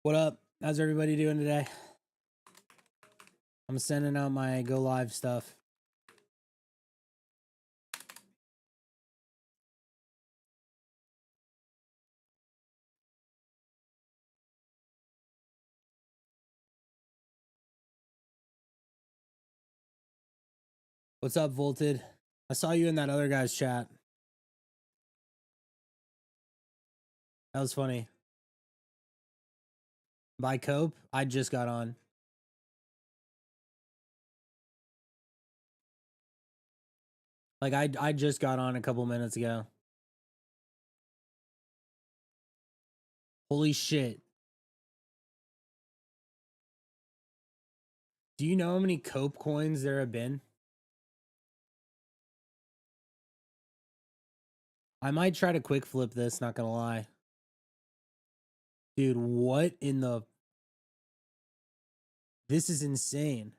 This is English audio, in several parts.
What up? How's everybody doing today? I'm sending out my go live stuff. What's up, Volted? I saw you in that other guy's chat. That was funny. By Cope, I just got on. Like I just got on a couple minutes ago. Holy shit. Do you know how many Cope coins there have been? I might try to quick flip this, not gonna lie. Dude, what in the... This is insane.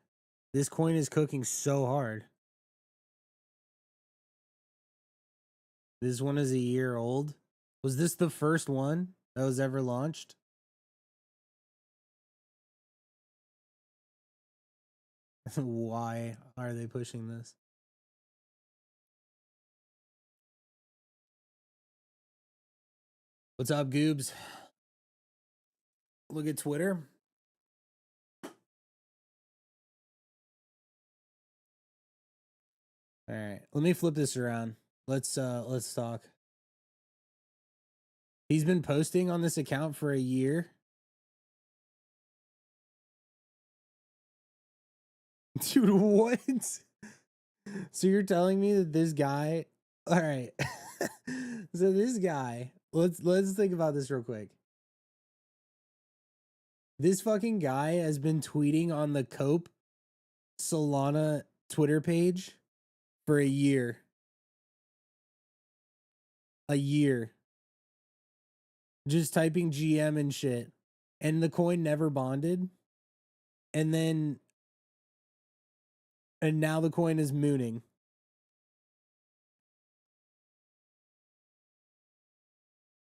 This coin is cooking so hard. This one is a year old. Was this the first one that was ever launched? Why are they pushing this? What's up, Goobs? Look at Twitter. All right, let me flip this around. Let's talk. He's been posting on this account for a year. Dude, what? So you're telling me that this guy... All right. So this guy, let's think about this real quick. This fucking guy has been tweeting on the Cope Solana Twitter page for a year. A year. Just typing GM and shit. And the coin never bonded. And now the coin is mooning.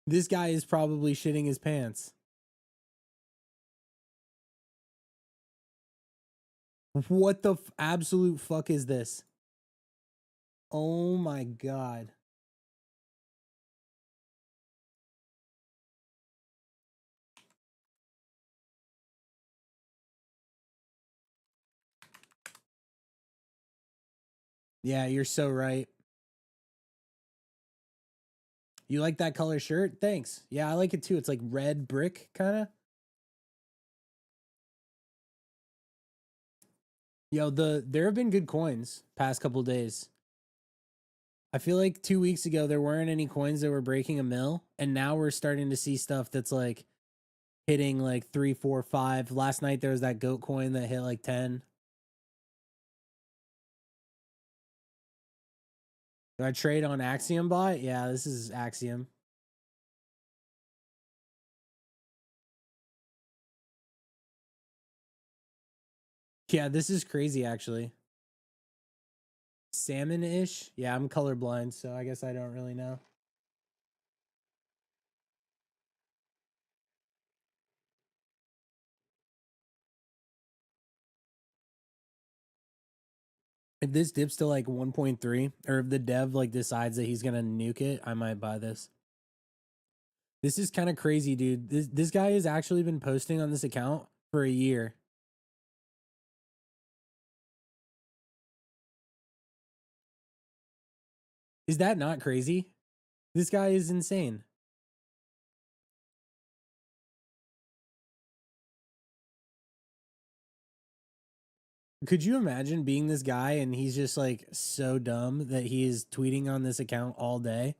This guy is probably shitting his pants. What the absolute fuck is this? Oh my god. Yeah, you're so right. You like that color shirt? Thanks. Yeah, I like it too. It's like red brick, kind of. Yo, there have been good coins past couple days. I feel like 2 weeks ago there weren't any coins that were breaking a mil, and now we're starting to see stuff that's like hitting like 3, 4, 5. Last night there was that goat coin that hit like 10. Do I trade on Axiom bot? Yeah, this is Axiom. Yeah, this is crazy actually. Salmon-ish? Yeah, I'm colorblind, so I guess I don't really know. If this dips to like 1.3, or if the dev like decides that he's gonna nuke it, I might buy this. This is kind of crazy, dude. This guy has actually been posting on this account for a year. Is that not crazy? This guy is insane. Could you imagine being this guy and he's just like so dumb that he is tweeting on this account all day?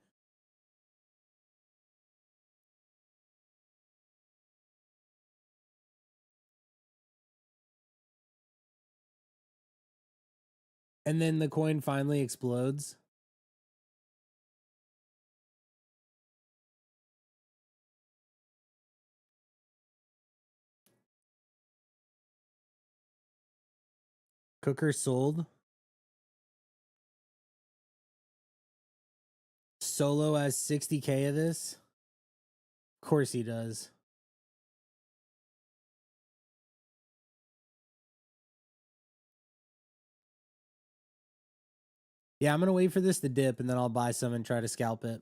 And then the coin finally explodes. Cooker sold. Solo has 60K of this. Of course he does. Yeah, I'm gonna wait for this to dip and then I'll buy some and try to scalp it.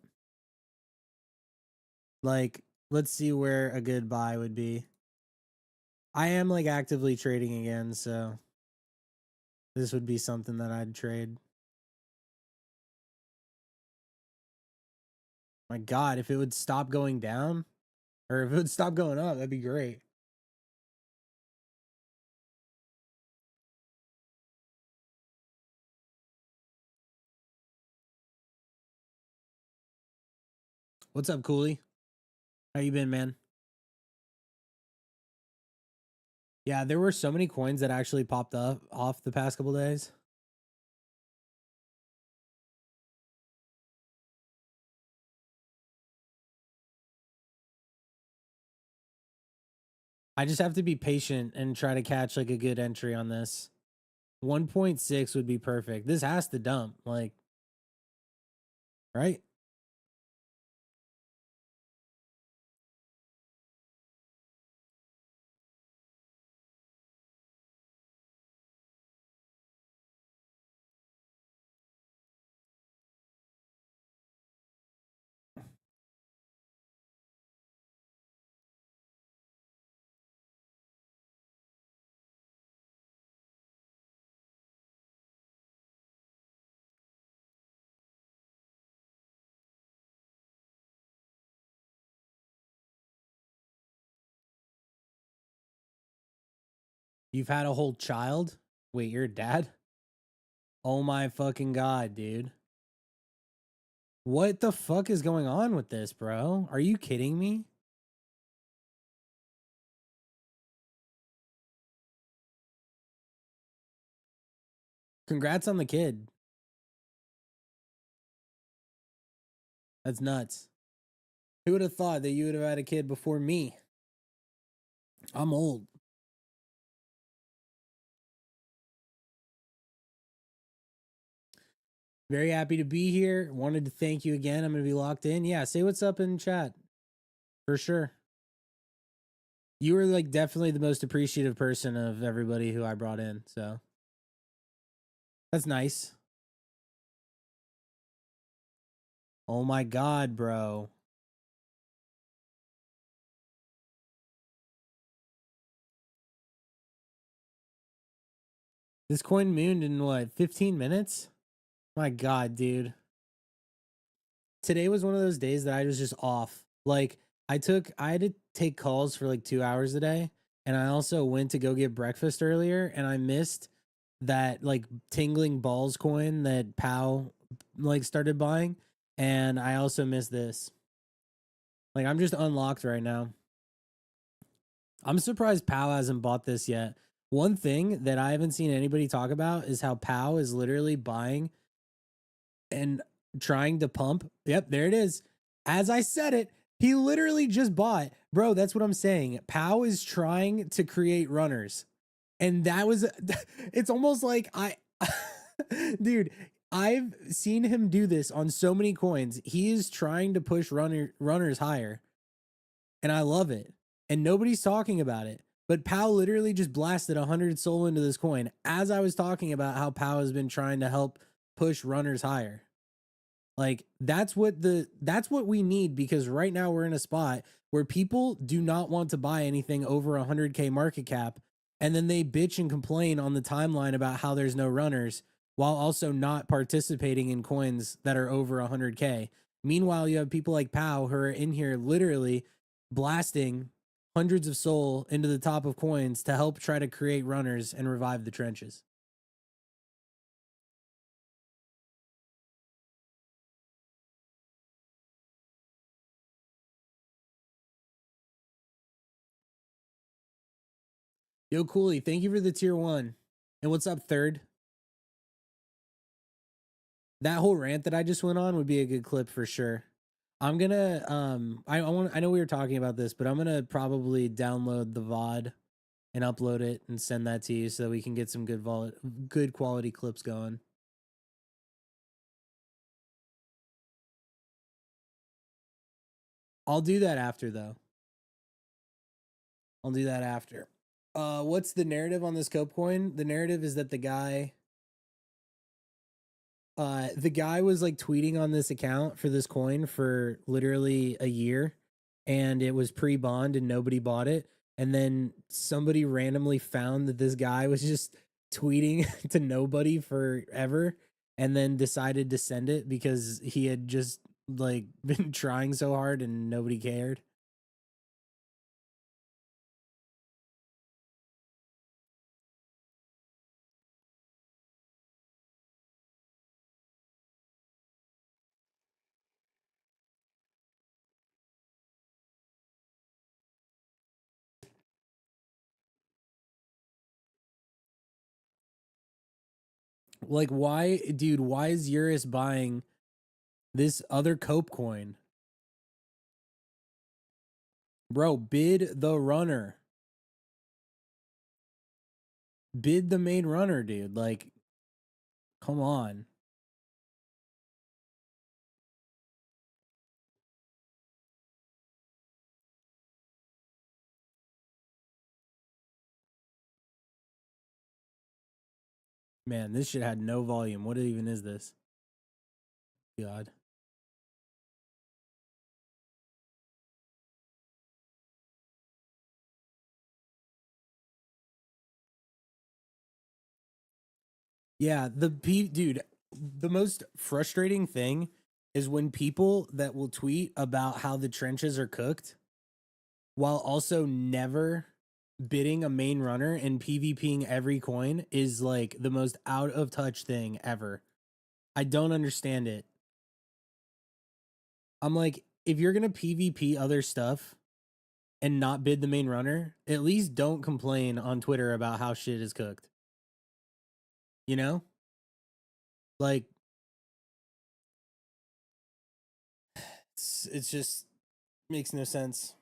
Like, let's see where a good buy would be. I am like actively trading again, so this would be something that I'd trade. My God, if it would stop going down, or if it would stop going up, that'd be great. What's up, Cooley? How you been, man? Yeah, there were so many coins that actually popped up off the past couple days. I just have to be patient and try to catch like a good entry on this. 1.6 would be perfect. This has to dump, like, right? You've had a whole child? Wait, you're a dad? Oh my fucking God, dude. What the fuck is going on with this, bro? Are you kidding me? Congrats on the kid. That's nuts. Who would have thought that you would have had a kid before me? I'm old. Very happy to be here. Wanted to thank you again. I'm going to be locked in. Yeah, say what's up in chat. For sure. You were like definitely the most appreciative person of everybody who I brought in. So that's nice. Oh my God, bro. This coin mooned in what, 15 minutes? My God, dude. Today was one of those days that I was just off. Like, I had to take calls for like 2 hours a day. And I also went to go get breakfast earlier and I missed that like tingling balls coin that Pow like started buying. And I also missed this. Like, I'm just unlocked right now. I'm surprised Pow hasn't bought this yet. One thing that I haven't seen anybody talk about is how Pow is literally buying and trying to pump. Yep, there it is. As I said it, he literally just bought. Bro, that's what I'm saying. Pow is trying to create runners. And that was it's almost like dude, I've seen him do this on so many coins. He is trying to push runners higher. And I love it. And nobody's talking about it. But Pow literally just blasted 100 soul into this coin as I was talking about how Pow has been trying to help push runners higher. Like that's what we need, because right now we're in a spot where people do not want to buy anything over 100K market cap, and then they bitch and complain on the timeline about how there's no runners while also not participating in coins that are over 100K. Meanwhile, you have people like Pow who are in here literally blasting hundreds of soul into the top of coins to help try to create runners and revive the trenches. Yo, Cooley, thank you for the tier 1. And what's up, third? That whole rant that I just went on would be a good clip for sure. I'm gonna I know we were talking about this, but I'm gonna probably download the VOD and upload it and send that to you so that we can get some good quality clips going. I'll do that after though. I'll do that after. What's the narrative on this Cope coin? The narrative is that the guy The guy was like tweeting on this account for this coin for literally a year, and it was pre-bond and nobody bought it. And then somebody randomly found that this guy was just tweeting to nobody forever, and then decided to send it because he had just like been trying so hard and nobody cared. Like, why, dude? Why is Eurus buying this other cope coin, bro? Bid the runner, bid the main runner, dude. Like, come on. Man, this shit had no volume. What even is this? God. Yeah, dude, the most frustrating thing is when people that will tweet about how the trenches are cooked while also never bidding a main runner and PvPing every coin is like the most out of touch thing ever. I don't understand it. I'm like, if you're gonna PvP other stuff and not bid the main runner, at least don't complain on Twitter about how shit is cooked. You know? Like, it's just makes no sense.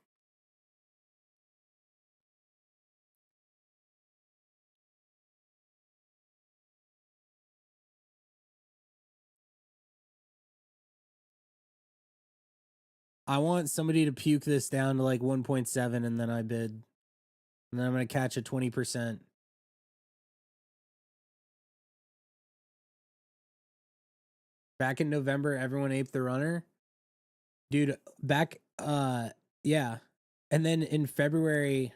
I want somebody to puke this down to like 1.7 and then I bid. And then I'm going to catch a 20%. Back in November, everyone aped the runner. Dude, back yeah. And then in February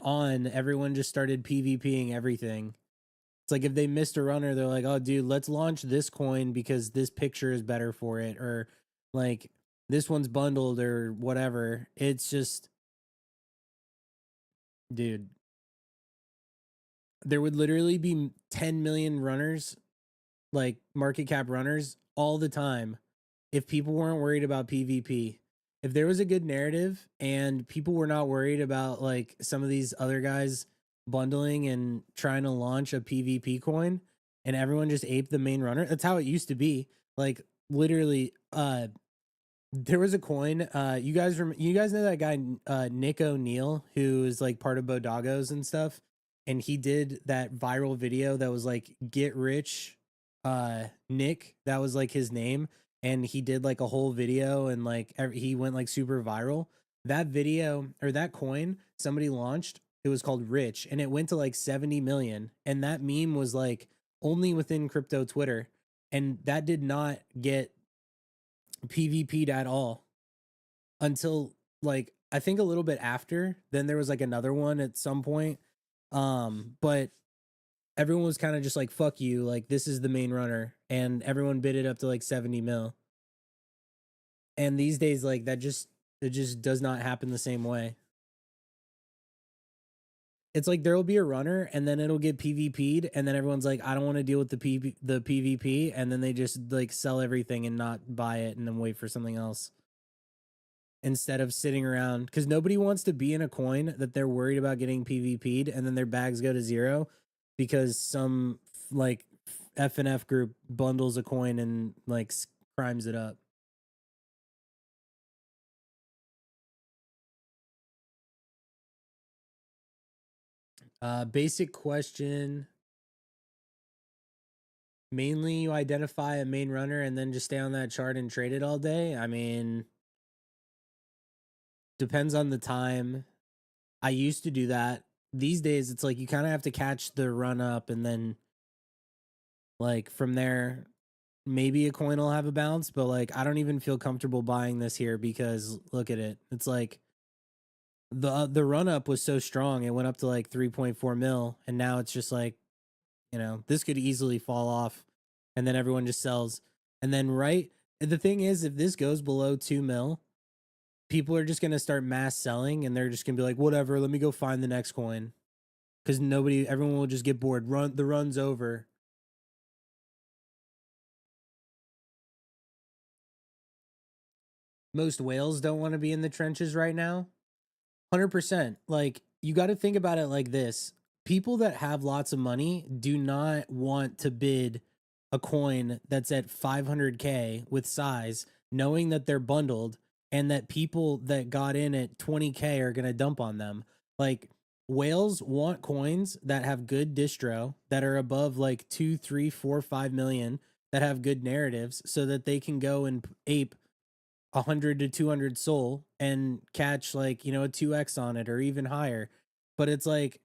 on, everyone just started PvPing everything. It's like if they missed a runner, they're like, "Oh, dude, let's launch this coin because this picture is better for it," or like this one's bundled or whatever. It's just, dude, there would literally be 10 million runners, like market cap runners, all the time if people weren't worried about PvP. If there was a good narrative and people were not worried about like some of these other guys bundling and trying to launch a PvP coin and everyone just aped the main runner. That's how it used to be. Like literally there was a coin you guys know that guy Nick O'Neill who is like part of Bodagos and stuff, and he did that viral video that was like get rich Nick, that was like his name, and he did like a whole video and like he went like super viral. That video or that coin somebody launched, it was called Rich, and it went to like 70 million, and that meme was like only within crypto Twitter, and that did not get PvP'd at all until like I think a little bit after. Then there was like another one at some point. But everyone was kind of just like, fuck you, like this is the main runner, and everyone bid it up to like 70 mil. And these days, like it just does not happen the same way. It's like there will be a runner and then it'll get PvP'd, and then everyone's like, I don't want to deal with the PvP, and then they just like sell everything and not buy it and then wait for something else instead of sitting around, because nobody wants to be in a coin that they're worried about getting PvP'd and then their bags go to zero because some like FNF group bundles a coin and like crimes it up. Basic question. Mainly you identify a main runner and then just stay on that chart and trade it all day. I mean, depends on the time. I used to do that. These days it's like you kind of have to catch the run up and then like from there maybe a coin will have a bounce, but like I don't even feel comfortable buying this here because look at it. It's like the run up was so strong. It went up to like 3.4 mil, and now it's just like, you know, this could easily fall off, and then everyone just sells. And then the thing is, if this goes below 2 mil, people are just gonna start mass selling, and they're just gonna be like, whatever, let me go find the next coin, because everyone will just get bored. The run's over. Most whales don't want to be in the trenches right now. 100%. Like, you got to think about it like this. People that have lots of money do not want to bid a coin that's at 500K with size, knowing that they're bundled and that people that got in at 20K are going to dump on them. Like, whales want coins that have good distro, that are above like 2, 3, 4, 5 million, that have good narratives so that they can go and ape 100 to 200 soul and catch like, you know, a 2x on it or even higher. But it's like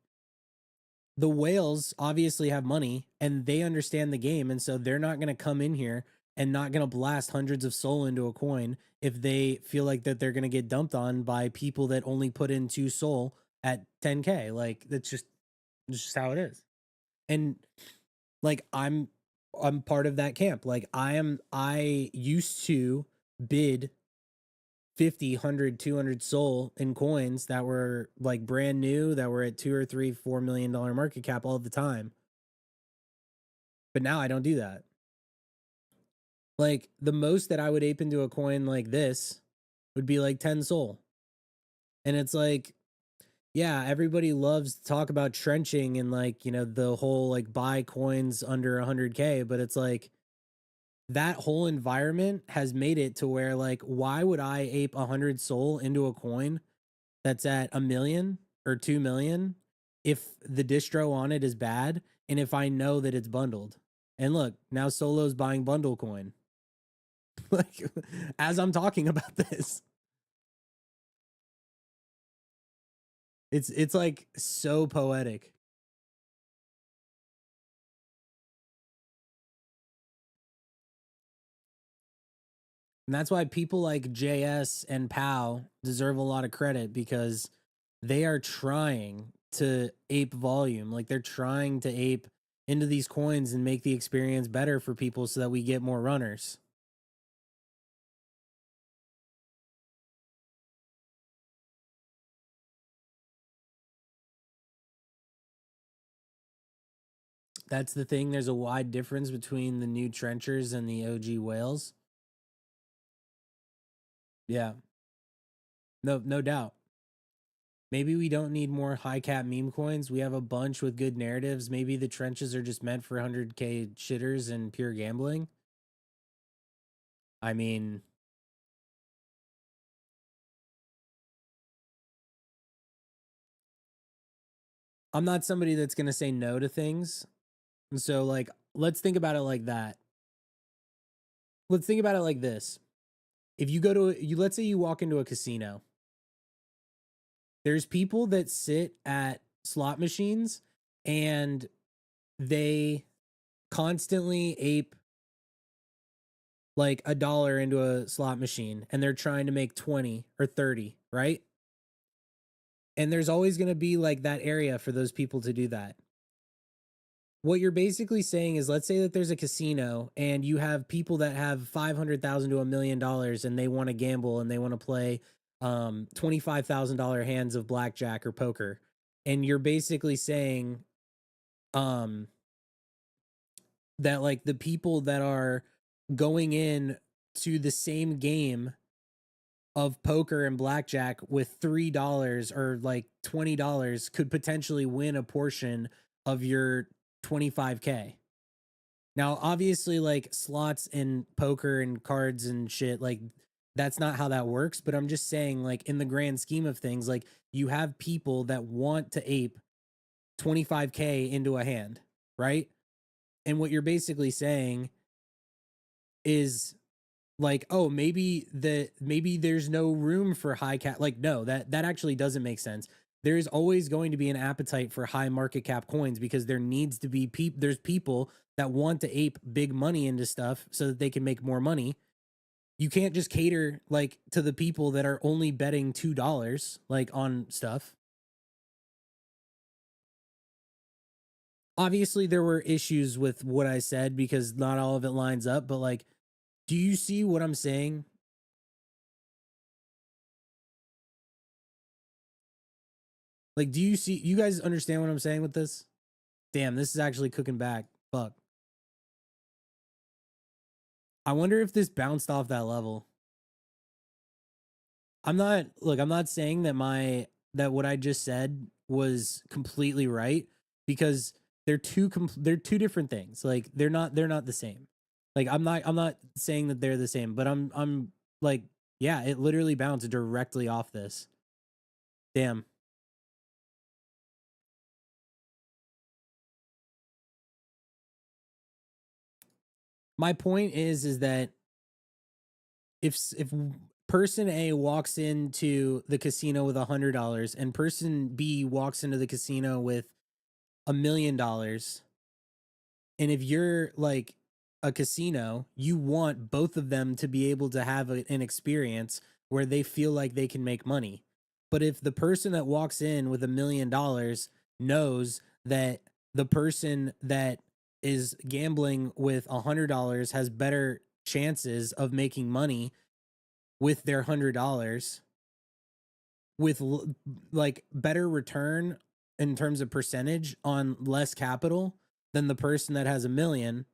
the whales obviously have money and they understand the game, and so they're not going to come in here and not going to blast hundreds of soul into a coin if they feel like that they're going to get dumped on by people that only put in 2 soul at 10K. Like that's just how it is. And like I'm part of that camp. Like I used to bid 50, 100, 200 soul in coins that were like brand new, that were at 2 or 3, $4 million market cap all the time. But now I don't do that. Like the most that I would ape into a coin like this would be like 10 soul. And it's like, yeah, everybody loves to talk about trenching and like, you know, the whole like buy coins under 100K, but it's like that whole environment has made it to where like, why would I ape 100 soul into a coin that's at 1 million or 2 million if the distro on it is bad and if I know that it's bundled? And look, now Solo's buying bundle coin. Like as I'm talking about this. It's like so poetic. And that's why people like JS and Pow deserve a lot of credit, because they are trying to ape volume. Like they're trying to ape into these coins and make the experience better for people so that we get more runners. That's the thing. There's a wide difference between the new trenchers and the OG whales. Yeah. No doubt. Maybe we don't need more high cap meme coins. We have a bunch with good narratives. Maybe the trenches are just meant for 100K shitters and pure gambling. I mean, I'm not somebody that's going to say no to things. And so, like, let's think about it like that. Let's think about it like this. If you go to, let's say you walk into a casino, there's people that sit at slot machines and they constantly ape like $1 into a slot machine and they're trying to make 20 or 30, right? And there's always going to be like that area for those people to do that. What you're basically saying is, let's say that there's a casino and you have people that have 500,000 to $1 million and they want to gamble and they want to play $25,000 hands of blackjack or poker. And you're basically saying um that like the people that are going in to the same game of poker and blackjack with $3 or like $20 could potentially win a portion of your 25K. Now, obviously, like slots and poker and cards and shit, like that's not how that works. But I'm just saying, like, in the grand scheme of things, like you have people that want to ape 25K into a hand, right? And what you're basically saying is like, oh, maybe there's no room for high cap. Like, no, that actually doesn't make sense. there's always going to be an appetite for high market cap coins because there needs to be there's people that want to ape big money into stuff so that they can make more money. You can't just cater like to the people that are only betting $2 like on stuff. Obviously there were issues with what I said because not all of it lines up, but like, do you see what I'm saying? Like, do you guys understand what I'm saying with this? Damn, this is actually cooking back. Fuck. I wonder if this bounced off that level. I'm not saying that that what I just said was completely right because they're two different things. Like they're not the same. Like I'm not saying that they're the same, but I'm like, yeah, it literally bounced directly off this. Damn. My point is that if person A walks into the casino with $100 and person B walks into the casino with $1 million, and if you're like a casino, you want both of them to be able to have an experience where they feel like they can make money. But if the person that walks in with $1 million knows that the person that is gambling with $100 has better chances of making money with their $100 with like better return in terms of percentage on less capital than the person that has a million,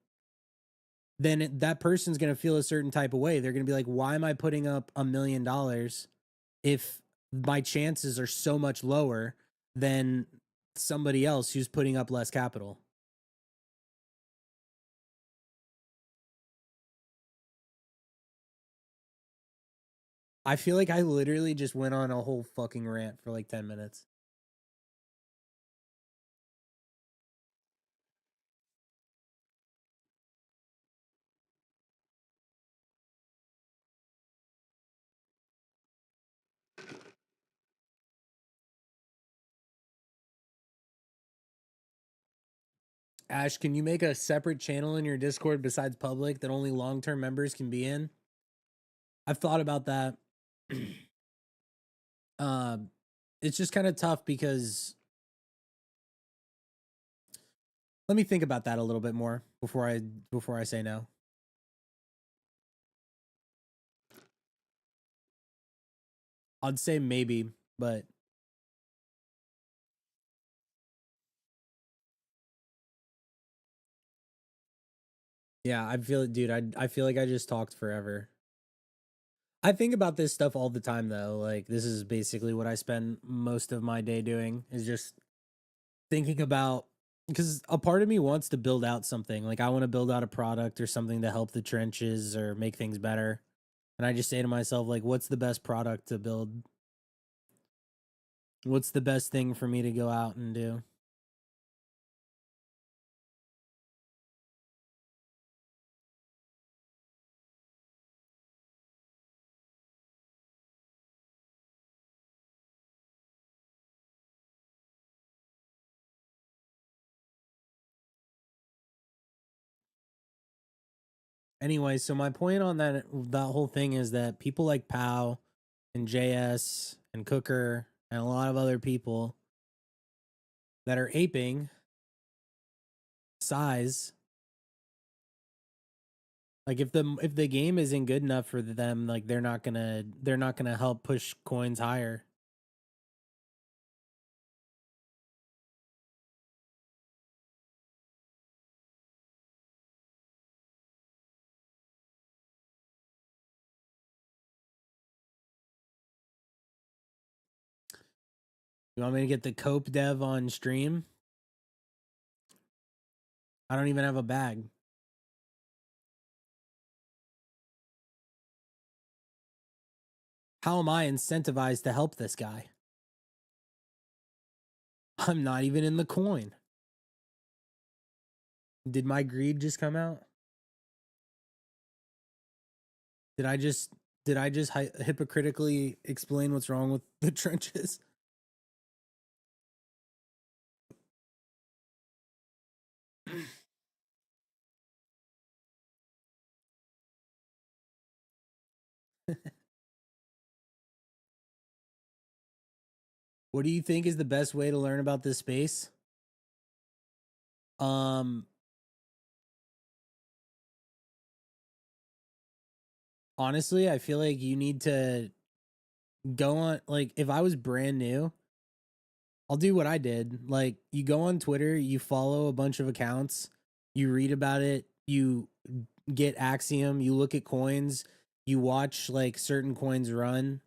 then that person's going to feel a certain type of way. They're going to be like, why am I putting up $1 million if my chances are so much lower than somebody else who's putting up less capital? I feel like I literally just went on a whole fucking rant for like 10 minutes. Ash, can you make a separate channel in your Discord besides public that only long term members can be in? I've thought about that. uh, it's just kind of tough because let me think about that a little bit more before I say no. I'd say maybe, but yeah, I feel it, dude. I feel like I just talked forever. I think about this stuff all the time though. Like this is basically what I spend most of my day doing is just thinking about because a part of me wants to build out something. Like I want to build out a product or something to help the trenches or make things better. And I just say to myself like what's the best product to build? What's the best thing for me to go out and do? Anyway, so my point on that whole thing is that people like Pow and JS and Cooker and a lot of other people that are aping size, like if the game isn't good enough for them, like they're not gonna help push coins higher. You want me to get the cope dev on stream? I don't even have a bag. How am I incentivized to help this guy? I'm not even in the coin. Did my greed just come out? Did I just hypocritically explain what's wrong with the trenches? What do you think is the best way to learn about this space? Um, Honestly, I feel like you need to go on, like, if I was brand new, I'll do what I did. Like, you go on Twitter, you follow a bunch of accounts, you read about it, you get Axiom, you look at coins, you watch like certain coins run,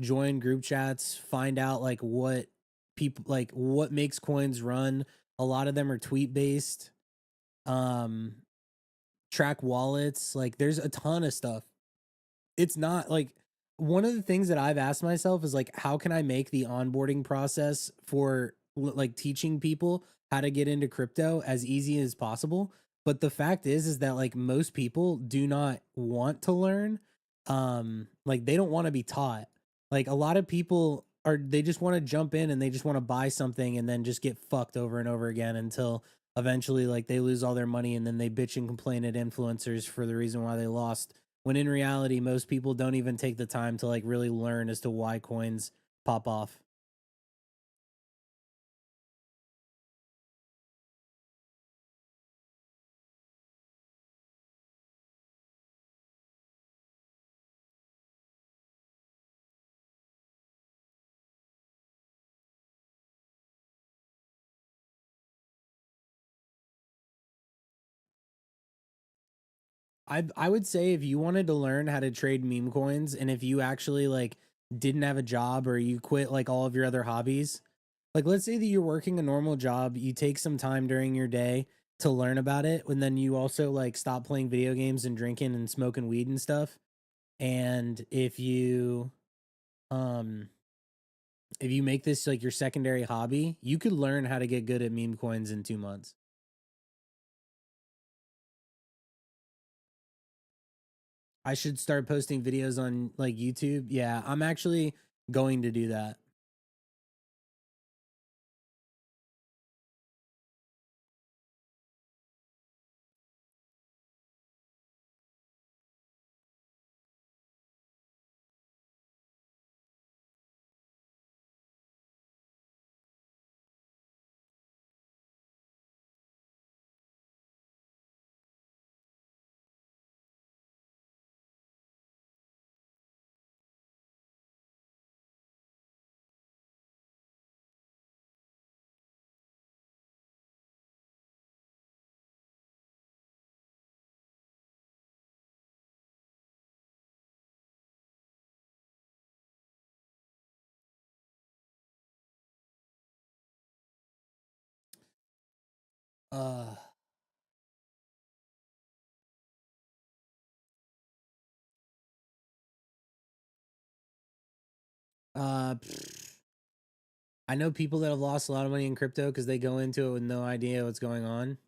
join group chats, find out like what people like what makes coins run. A lot of them are tweet based. Um Track wallets, like there's a ton of stuff. It's not like one of the things that I've asked myself is like, how can I make the onboarding process for like teaching people how to get into crypto as easy as possible? But the fact is that like most people do not want to learn. Like they don't want to be taught. Like a lot of people are, they just want to jump in and they just want to buy something and then just get fucked over and over again until eventually like they lose all their money and then they bitch and complain at influencers for the reason why they lost, when in reality most people don't even take the time to like really learn as to why coins pop off. I would say if you wanted to learn how to trade meme coins and if you actually like didn't have a job or you quit like all of your other hobbies, like let's say that you're working a normal job, you take some time during your day to learn about it, and then you also like stop playing video games and drinking and smoking weed and stuff. And um if you make this like your secondary hobby, you could learn how to get good at meme coins in 2 months. I should start posting videos on like YouTube. Yeah, I'm actually going to do that. Uh pfft. I know people that have lost a lot of money in crypto because they go into it with no idea what's going on.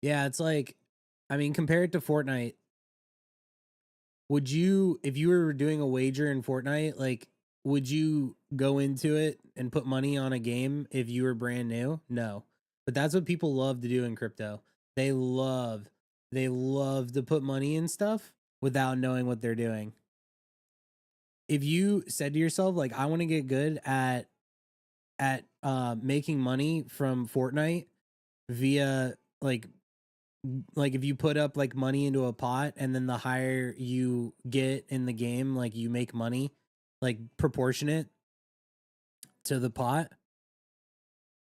Yeah, it's like, I mean, compare it to Fortnite. Would you, if you were doing a wager in Fortnite, like, would you go into it and put money on a game if you were brand new? No. But that's what people love to do in crypto. They love, they love to put money in stuff without knowing what they're doing. If you said to yourself, like, I want to get good at making money from Fortnite via like if you put up like money into a pot and then the higher you get in the game, like you make money like proportionate to the pot,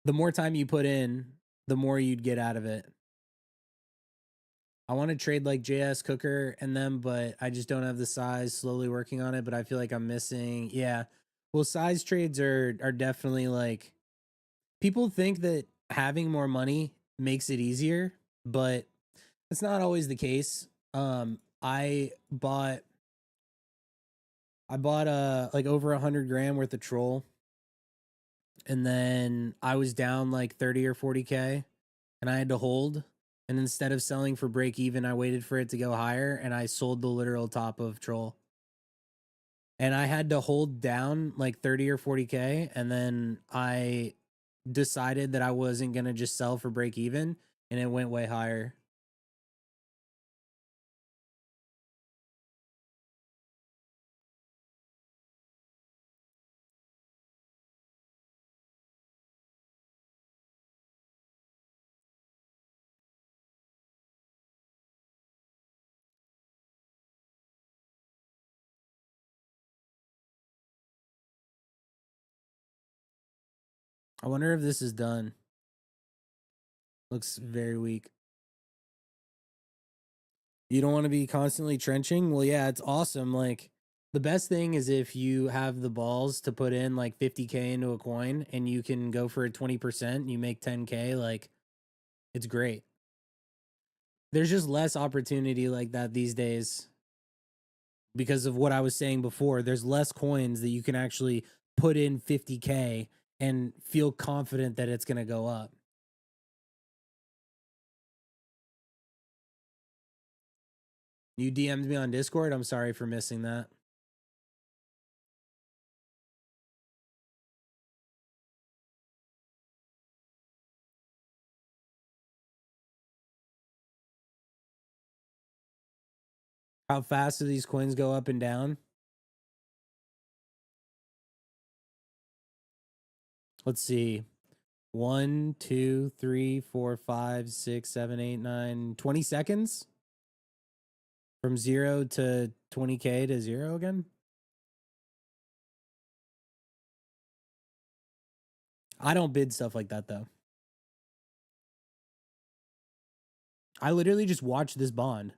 the more time you put in, the more you'd get out of it. I want to trade like JS Cooker and them, but I just don't have the size. Slowly working on it, but I feel like I'm missing. Yeah. Well, size trades are definitely like, people think that having more money makes it easier, but it's not always the case. I bought like over 100 grand worth of troll, and then I was down like 30 or 40K, and I had to hold. And instead of selling for break even, I waited for it to go higher, and I sold the literal top of troll. And I had to hold down like 30 or 40K, and then I decided that I wasn't gonna just sell for break even, and it went way higher. I wonder if this is done. Looks very weak. You don't want to be constantly trenching? Well, yeah, it's awesome. Like, the best thing is if you have the balls to put in like 50K into a coin and you can go for a 20%, you make 10K. Like, it's great. There's just less opportunity like that these days because of what I was saying before. There's less coins that you can actually put in 50K and feel confident that it's going to go up. You DM'd me on Discord. I'm sorry for missing that. How fast do these coins go up and down? Let's see. 1, 2, 3, 4, 5, 6, 7, 8, 9, 20 seconds from 0 to 20K to 0 again. I don't bid stuff like that though. I literally just watched this bond.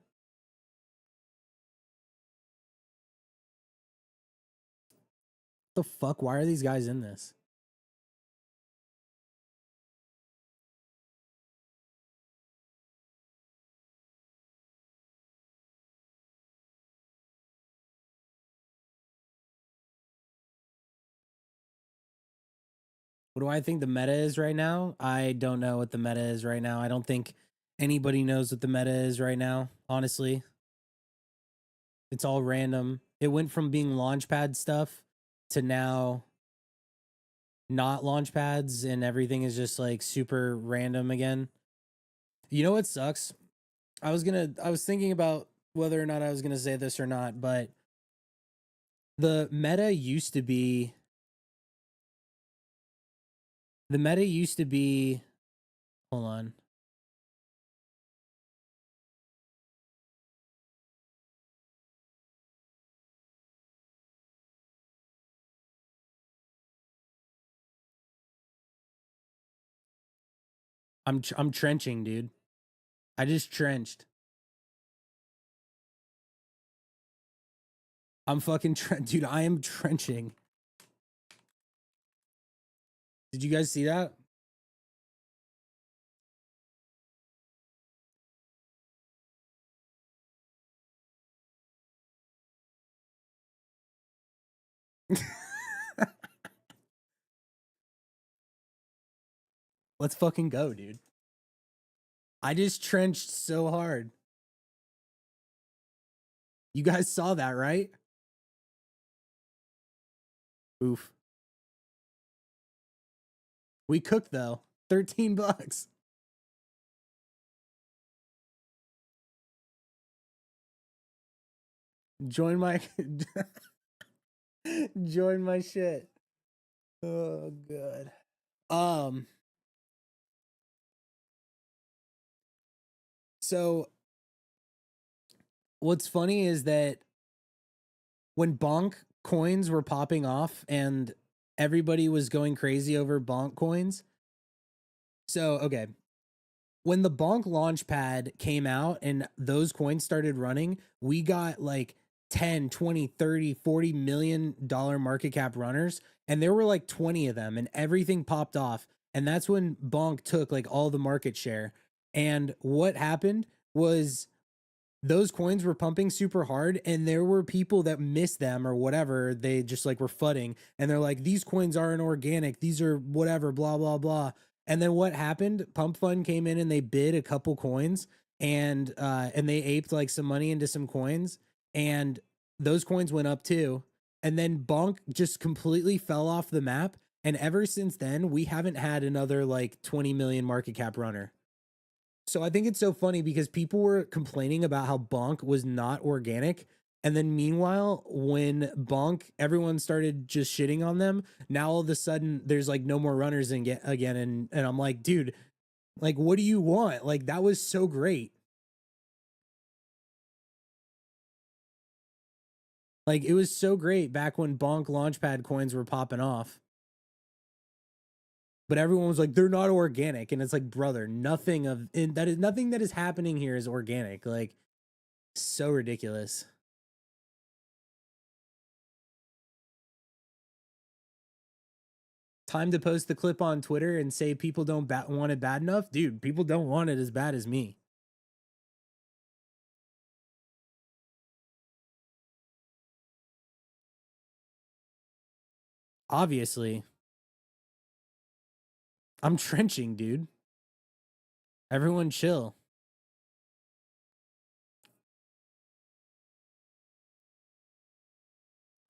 What the fuck? Why are these guys in this? What do I think the meta is right now? I don't know what the meta is right now. I don't think anybody knows what the meta is right now, honestly. It's all random. It went from being launchpad stuff to now not launch pads and everything is just like super random again. You know what sucks? I was thinking about whether or not I was gonna say this or not, but the meta used to be hold on. I'm trenching, dude. I just trenched. I'm fucking dude, I am trenching. Did you guys see that? Let's fucking go, dude. I just trenched so hard. You guys saw that, right? Oof. We cooked though. $13. Join my join my shit. Oh god. So what's funny is that when bonk coins were popping off and everybody was going crazy over bonk coins. So, okay. When the bonk launchpad came out and those coins started running, we got like 10, 20, 30, 40 million dollar market cap runners and there were like 20 of them and everything popped off and that's when bonk took like all the market share. And what happened was those coins were pumping super hard and there were people that missed them or whatever. They just like were fudding and they're like, these coins aren't organic. These are whatever, blah, blah, blah. And then what happened? Pump Fund came in and they bid a couple coins and they aped like some money into some coins and those coins went up too. And then Bonk just completely fell off the map. And ever since then, we haven't had another like 20 million market cap runner. So I think it's so funny because people were complaining about how Bonk was not organic. And then meanwhile, when Bonk, everyone started just shitting on them. Now all of a sudden there's like no more runners again. And I'm like, dude, like, what do you want? Like, that was so great. Like, it was so great back when Bonk Launchpad coins were popping off. But everyone was like, they're not organic. And it's like, brother, nothing that is happening here is organic. Like, so ridiculous. Time to post the clip on Twitter and say people don't want it bad enough. Dude, people don't want it as bad as me. Obviously. I'm trenching, dude. Everyone chill.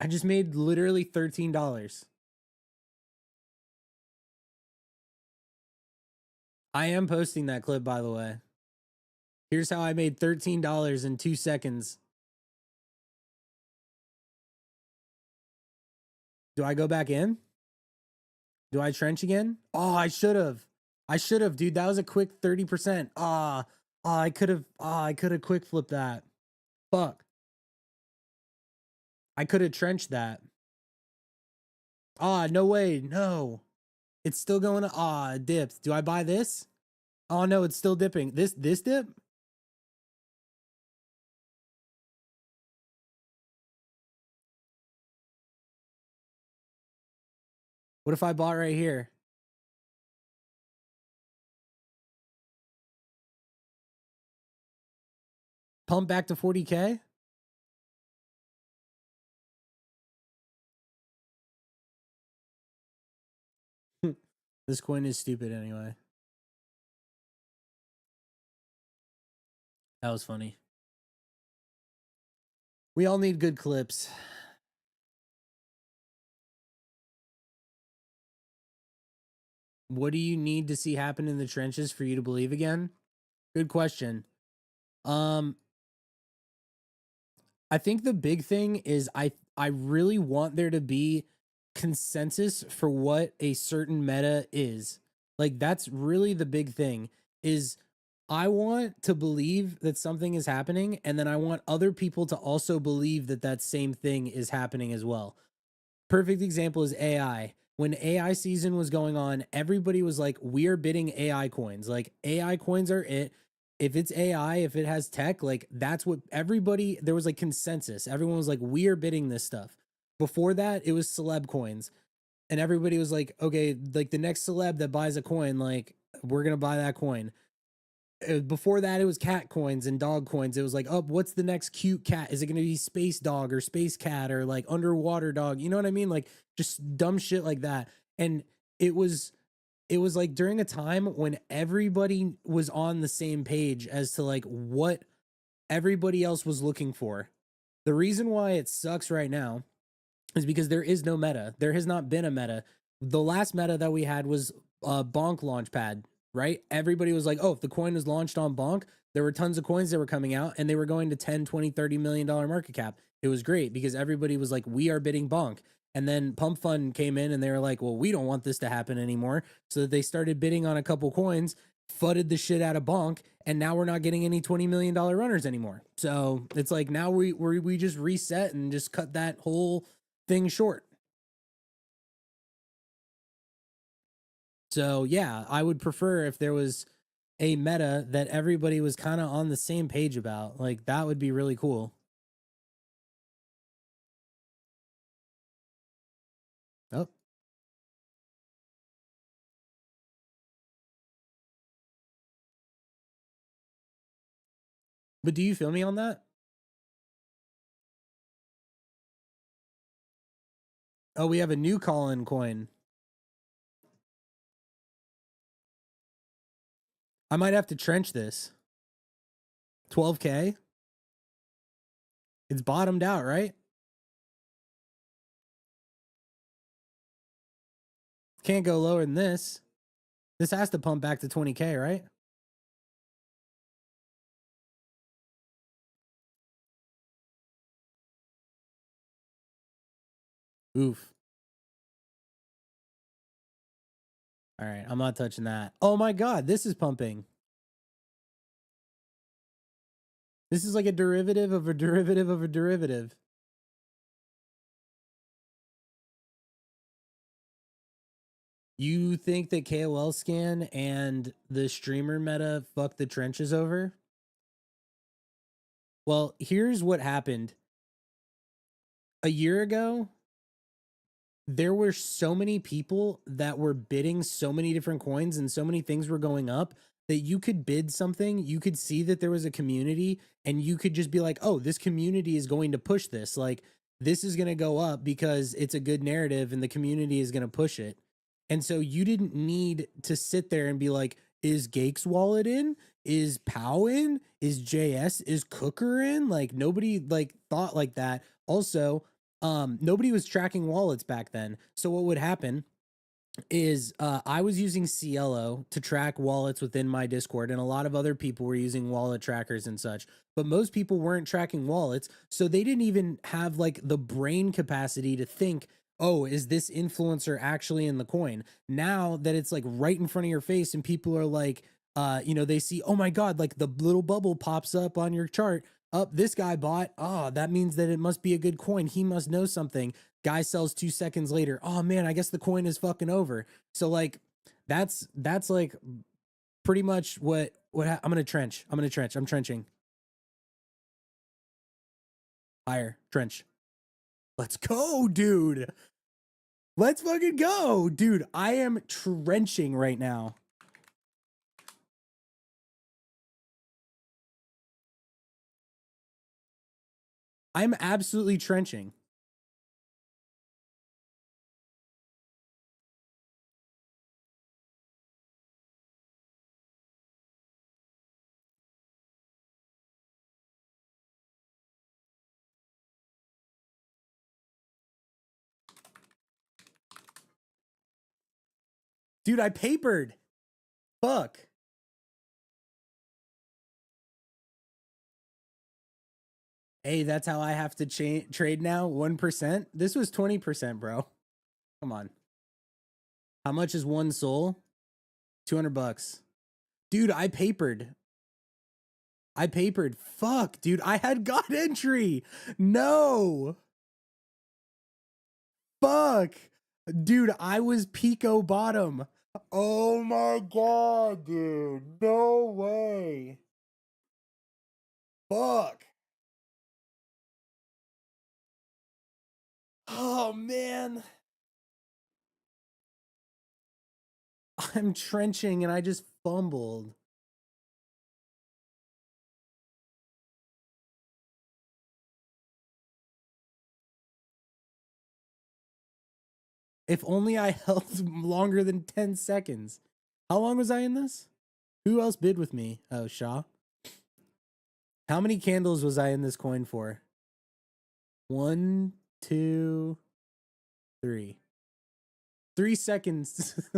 I just made literally $13. I am posting that clip, by the way. Here's how I made $13 in 2 seconds. Do I go back in? Do I trench again? Oh, I should have. Dude. That was a quick 30%. I could have quick flipped that. Fuck. I could have trenched that. No way. No. It's still going to, it dips. Do I buy this? Oh no, it's still dipping. This dip? What if I bought right here? Pump back to 40K? This coin is stupid anyway. That was funny. We all need good clips. What do you need to see happen in the trenches for you to believe again? Good question. I think the big thing is I really want there to be consensus for what a certain meta is. Like that's really the big thing is I want to believe that something is happening and then I want other people to also believe that that same thing is happening as well. Perfect example is AI. When AI season was going on, everybody was like, we are bidding AI coins. Like AI coins are it. If it's AI, if it has tech, like that's what everybody, there was like consensus. Everyone was like, we are bidding this stuff. Before that, it was celeb coins. And everybody was like, okay, like the next celeb that buys a coin, like we're going to buy that coin. Before that, it was cat coins and dog coins. It was like, oh, what's the next cute cat? Is it going to be space dog or space cat or like underwater dog? You know what I mean? Like just dumb shit like that. And it was like during a time when everybody was on the same page as to like what everybody else was looking for. The reason why it sucks right now is because there is no meta. There has not been a meta. The last meta that we had was Bonk Launchpad, right? Everybody was like, oh, if the coin was launched on Bonk, there were tons of coins that were coming out and they were going to 10, 20, $30 million market cap. It was great because everybody was like, we are bidding Bonk. And then Pump Fund came in and they were like, well, we don't want this to happen anymore. So they started bidding on a couple coins, fudded the shit out of Bonk, and now we're not getting any $20 million runners anymore. So it's like now we just reset and just cut that whole thing short. So yeah, I would prefer if there was a meta that everybody was kind of on the same page about. Like that would be really cool. Oh, but do you feel me on that? Oh, we have a new call-in coin. I might have to trench this. 12K. It's bottomed out, right? Can't go lower than this. This has to pump back to 20K, right? Oof. All right, I'm not touching that. Oh my god, this is pumping. This is like a derivative of a derivative of a derivative. You think that KOL scan and the streamer meta fuck the trenches over? Well, here's what happened. A year ago, there were so many people that were bidding so many different coins and so many things were going up that you could bid something, you could see that there was a community and you could just be like, "Oh, this community is going to push this. Like this is going to go up because it's a good narrative and the community is going to push it." And so you didn't need to sit there and be like, "Is Gake's wallet in? Is Pow in? Is JS is Cooker in?" Like nobody like thought like that. Also, nobody was tracking wallets back then. So what would happen is I was using Cielo to track wallets within my Discord, and a lot of other people were using wallet trackers and such. But most people weren't tracking wallets, so they didn't even have like the brain capacity to think, "Oh, is this influencer actually in the coin?" Now that it's like right in front of your face, and people are like, they see, "Oh my god!" Like the little bubble pops up on your chart. Up, this guy bought. Oh, that means that it must be a good coin. He must know something. Guy sells 2 seconds later. Oh man, I guess the coin is fucking over. So like, that's like pretty much I'm gonna trench. I'm gonna trench. I'm trenching. Higher trench. Let's go, dude. Let's fucking go, dude. I am trenching right now. I'm absolutely trenching. Dude, I papered. Fuck. Hey, that's how I have to trade now. 1%. This was 20%, bro. Come on. How much is one soul? $200. Dude, I papered. Fuck, dude. I had God entry. No. Fuck. Dude, I was Pico bottom. Oh my god, dude. No way. Fuck. Oh man. I'm trenching and I just fumbled. If only I held longer than 10 seconds. How long was I in this? Who else bid with me? Oh, Shaw. How many candles was I in this coin for? 1, 2, 3. 3 seconds.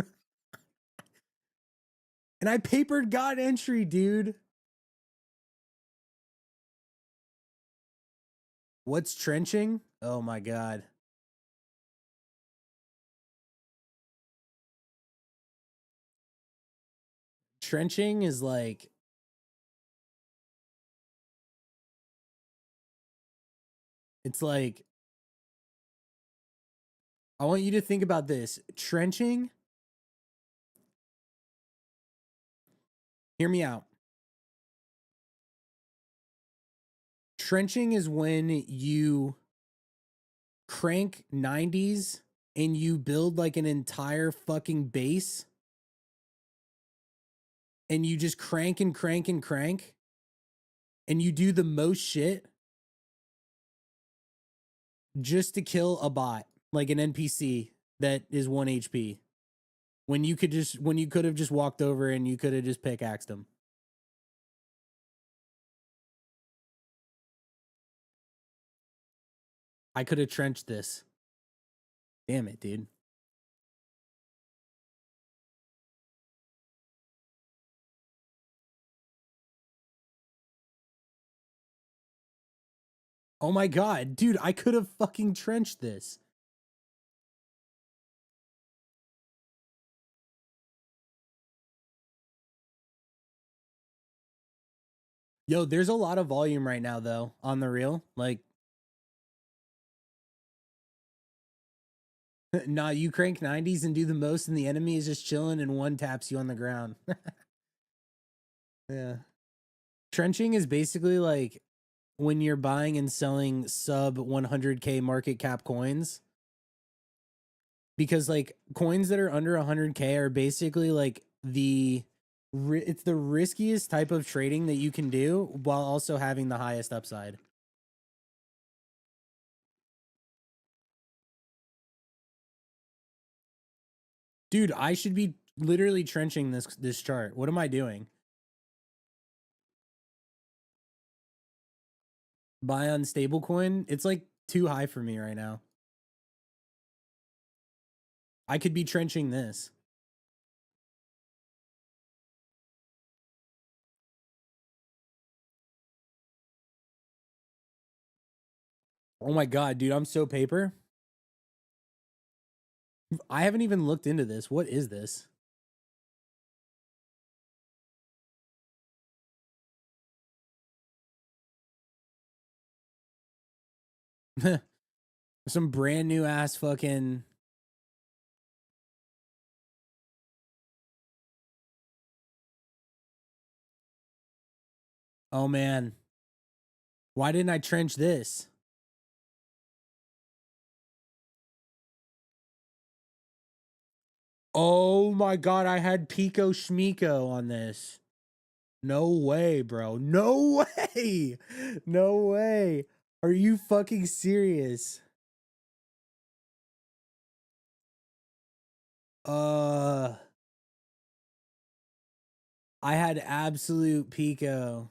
And I papered God entry, dude. What's trenching? Oh my god. Trenching is like, it's like, I want you to think about this. Trenching, hear me out. Trenching is when you crank 90s and you build like an entire fucking base and you just crank and crank and crank and you do the most shit just to kill a bot, like an NPC that is 1 HP. When you could have just walked over and you could have just pickaxed him. I could have trenched this. Damn it, dude. Oh my god, dude, I could have fucking trenched this. Yo, there's a lot of volume right now though on the reel. Like Nah, you crank 90s and do the most, and the enemy is just chilling and one taps you on the ground. Yeah. Trenching is basically like when you're buying and selling sub 100K market cap coins, because like coins that are under 100K are basically like it's the riskiest type of trading that you can do while also having the highest upside. Dude, I should be literally trenching this chart. What am I doing? Buy on stablecoin? It's like too high for me right now. I could be trenching this. Oh my god, dude, I'm so paper. I haven't even looked into this. What is this? Some brand new ass fucking. Oh man. Why didn't I trench this? Oh my god, I had Pico Schmiko on this. No way, bro. No way. No way. Are you fucking serious? I had absolute Pico.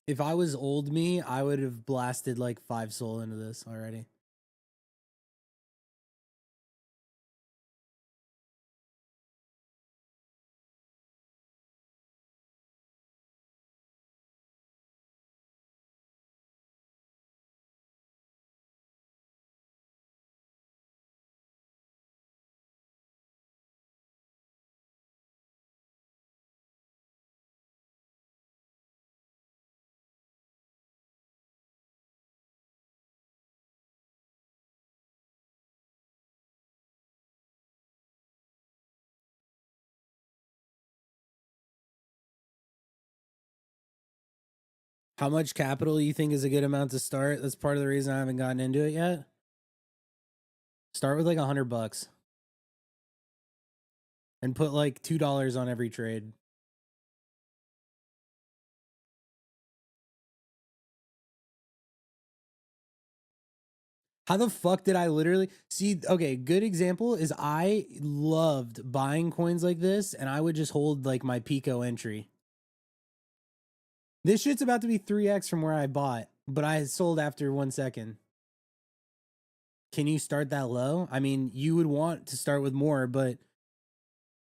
If I was old me, I would have blasted like 5 soul into this already. How much capital you think is a good amount to start? That's part of the reason I haven't gotten into it yet. Start with like $100 and put like $2 on every trade. How the fuck did I literally see? Okay, good example is I loved buying coins like this, and I would just hold like my Pico entry. This shit's about to be 3x from where I bought, but I sold after 1 second. Can you start that low? I mean, you would want to start with more, but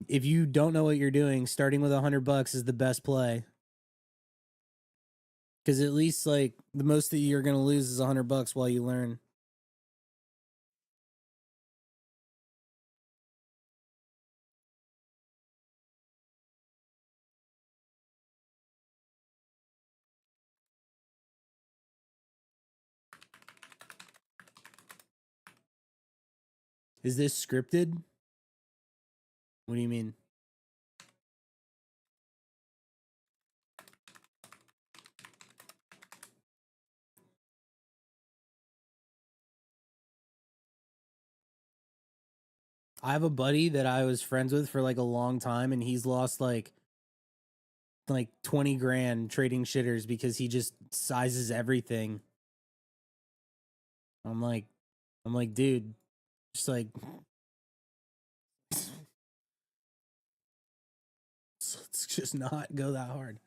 if you don't know what you're doing, starting with $100 is the best play. Because at least like the most that you're gonna lose is $100 while you learn. Is this scripted? What do you mean? I have a buddy that I was friends with for like a long time, and he's lost like 20 grand trading shitters because he just sizes everything. I'm like, dude, just like let's just not go that hard.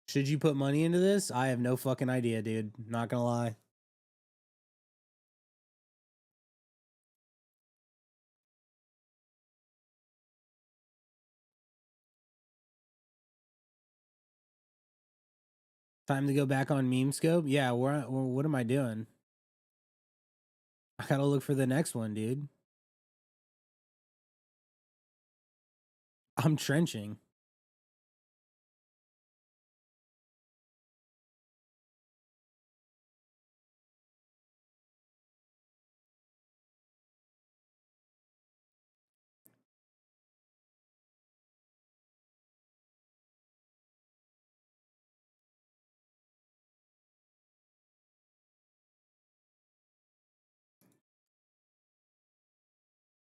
Should you put money into this? I have no fucking idea, dude. Not gonna lie. Time to go back on meme scope. Yeah, what am I doing? I gotta look for the next one, dude. I'm trenching.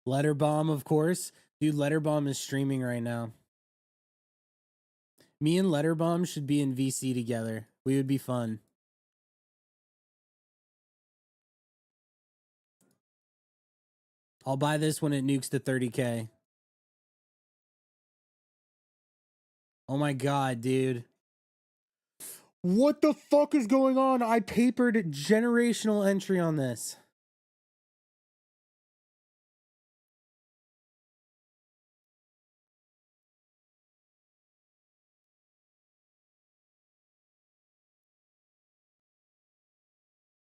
Letterbomb, of course. Dude, Letterbomb is streaming right now. Me and Letterbomb should be in VC together. We would be fun. I'll buy this when it nukes to 30K. Oh my god, dude. What the fuck is going on? I papered generational entry on this.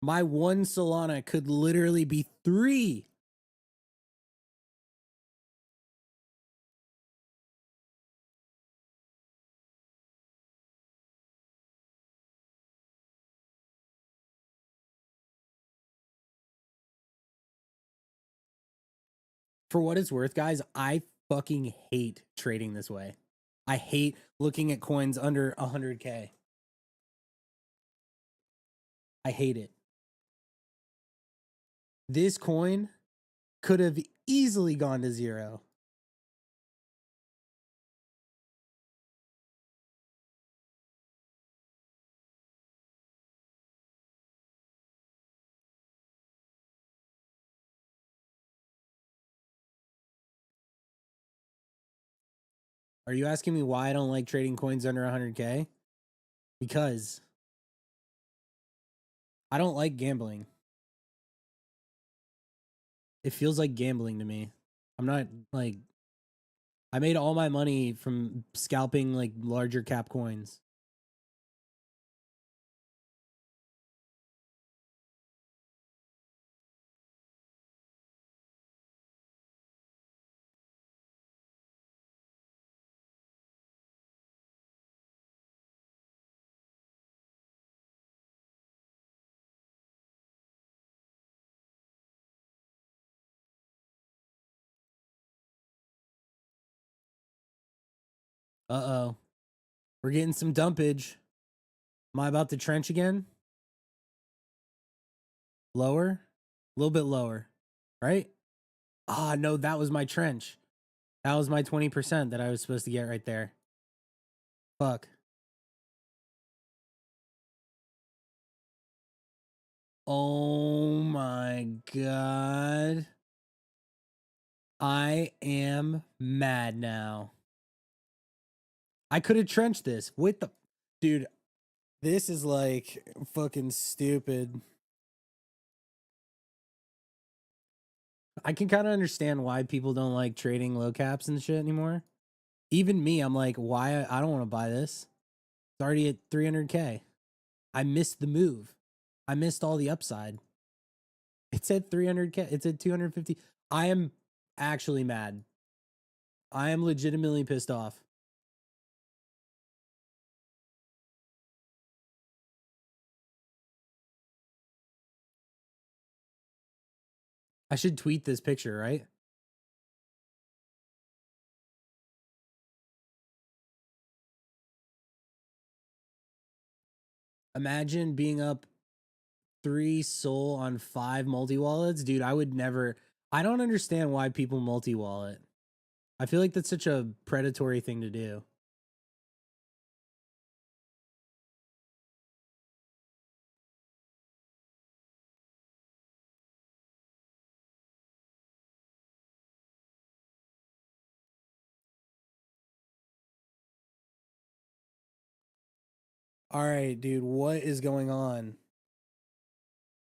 My one Solana could literally be 3. For what it's worth, guys, I fucking hate trading this way. I hate looking at coins under 100K. I hate it. This coin could have easily gone to 0. Are you asking me why I don't like trading coins under 100K? Because I don't like gambling. It feels like gambling to me. I'm not like, I made all my money from scalping like larger cap coins. Uh-oh. We're getting some dumpage. Am I about to trench again? Lower? A little bit lower. Right? Ah, no, that was my trench. That was my 20% that I was supposed to get right there. Fuck. Oh my god. I am mad now. I could have trenched this with the... Dude, this is like fucking stupid. I can kind of understand why people don't like trading low caps and shit anymore. Even me, I'm like, why? I don't want to buy this. It's already at 300K. I missed the move. I missed all the upside. It's at 300K. It's at 250. I am actually mad. I am legitimately pissed off. I should tweet this picture, right? Imagine being up 3 SOL on 5 multi-wallets. Dude, I would never... I don't understand why people multi-wallet. I feel like that's such a predatory thing to do. All right, dude, what is going on?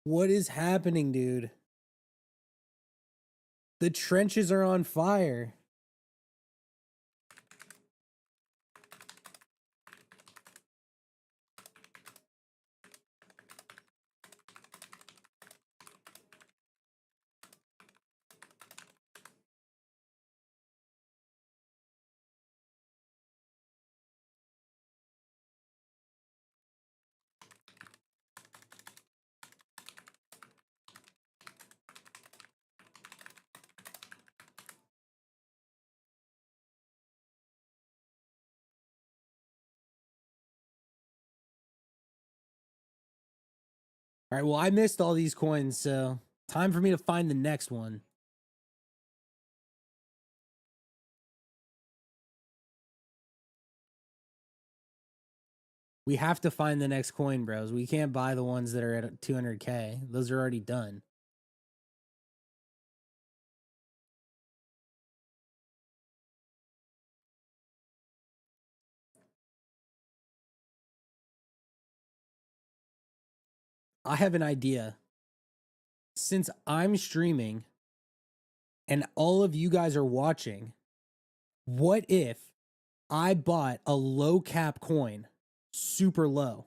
What is happening, dude? The trenches are on fire. All right, well, I missed all these coins, so time for me to find the next one. We have to find the next coin, bros. We can't buy the ones that are at 200K. Those are already done. I have an idea. Since I'm streaming and all of you guys are watching, what if I bought a low cap coin, super low?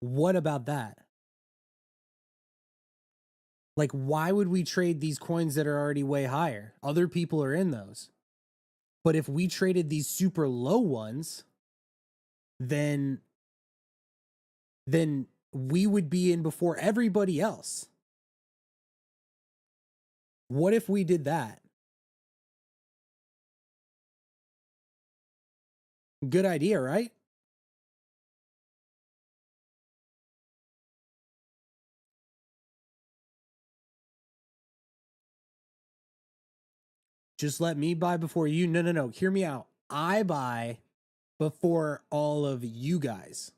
What about that? Like, why would we trade these coins that are already way higher? Other people are in those. But if we traded these super low ones, then we would be in before everybody else. What if we did that? Good idea, right? Just let me buy before you. No, no, no. Hear me out. I buy before all of you guys.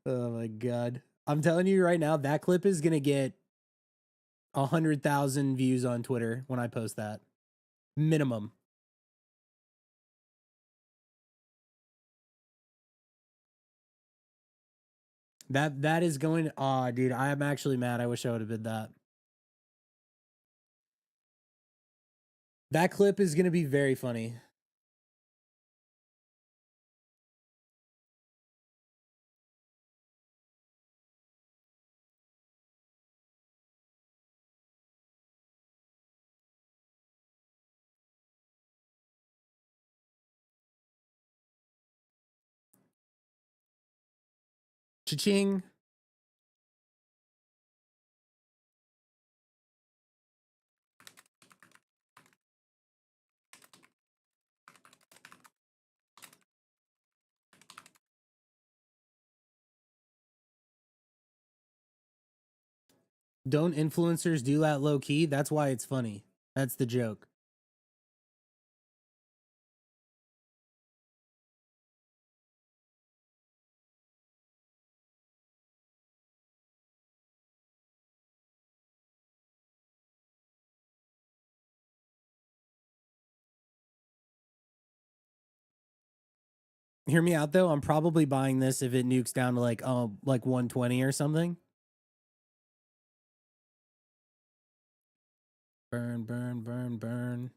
Oh my god. I'm telling you right now, that clip is gonna get 100,000 views on Twitter when I post that. Minimum. That is going. Aw, dude, I am actually mad. I wish I would have did that. That clip is gonna be very funny. Cha-ching. Don't influencers do that low key? That's why it's funny. That's the joke. Hear me out though. I'm probably buying this if it nukes down to like 120 or something. Burn, burn, burn, burn.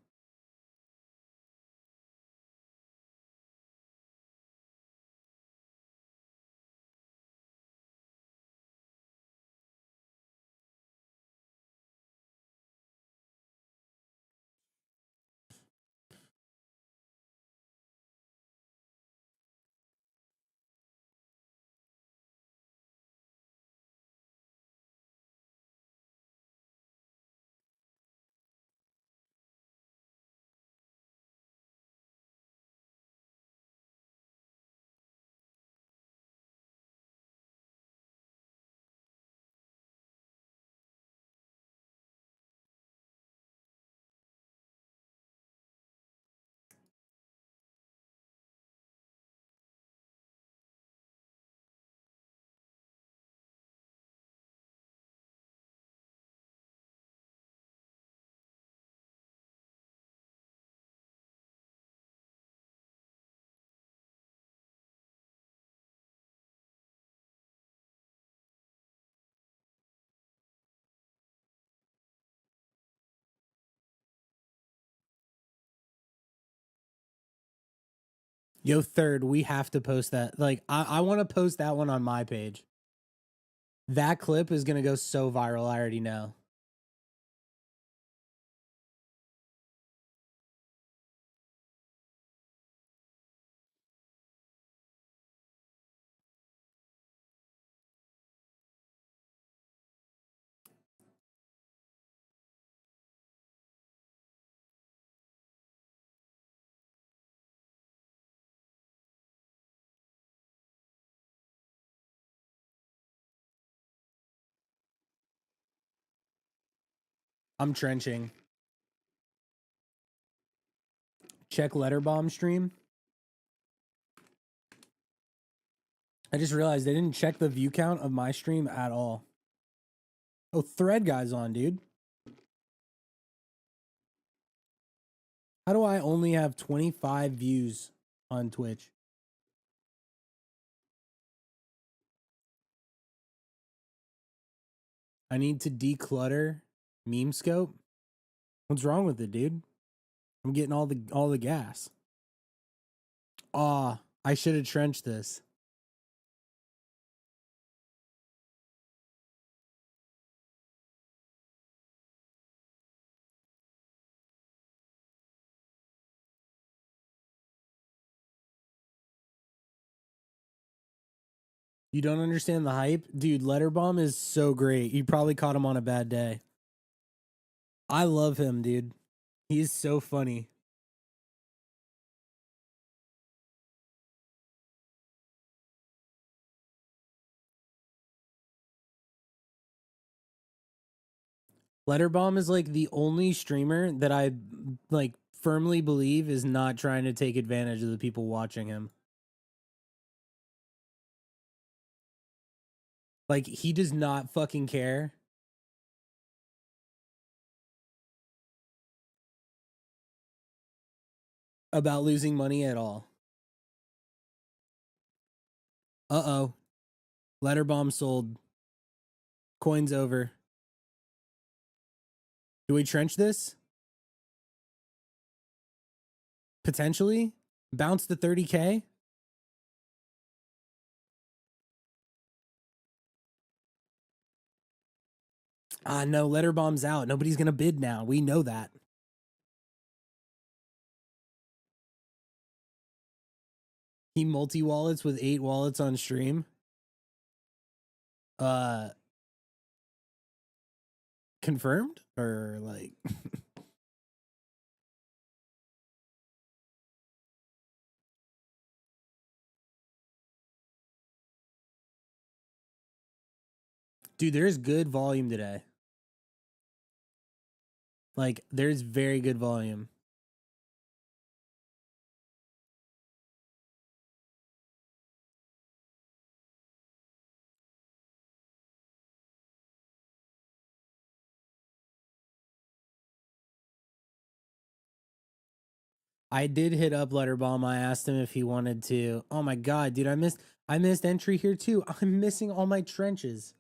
Yo, third, we have to post that. Like, I want to post that one on my page. That clip is gonna go so viral. I already know. I'm trenching. Check Letterbomb stream. I just realized I didn't check the view count of my stream at all. Oh, Thread Guy's on, dude. How do I only have 25 views on Twitch? I need to declutter meme scope. What's wrong with it, dude? I'm getting all the gas. Aw, I should have trenched this. You don't understand the hype? Dude, Letterbomb is so great. You probably caught him on a bad day. I love him, dude. He's so funny. Letterbomb is like the only streamer that I like firmly believe is not trying to take advantage of the people watching him. Like, he does not fucking care about losing money at all. Uh-oh. Letterbomb sold. Coins over. Do we trench this? Potentially? Bounce to 30K? Ah, no, Letterbomb's out. Nobody's gonna bid now. We know that. He multi-wallets with 8 wallets on stream. Confirmed? Or like... Dude, there's good volume today. Like, there's very good volume. I did hit up Letterbomb. I asked him if he wanted to. Oh my god, dude, I missed entry here too. I'm missing all my trenches.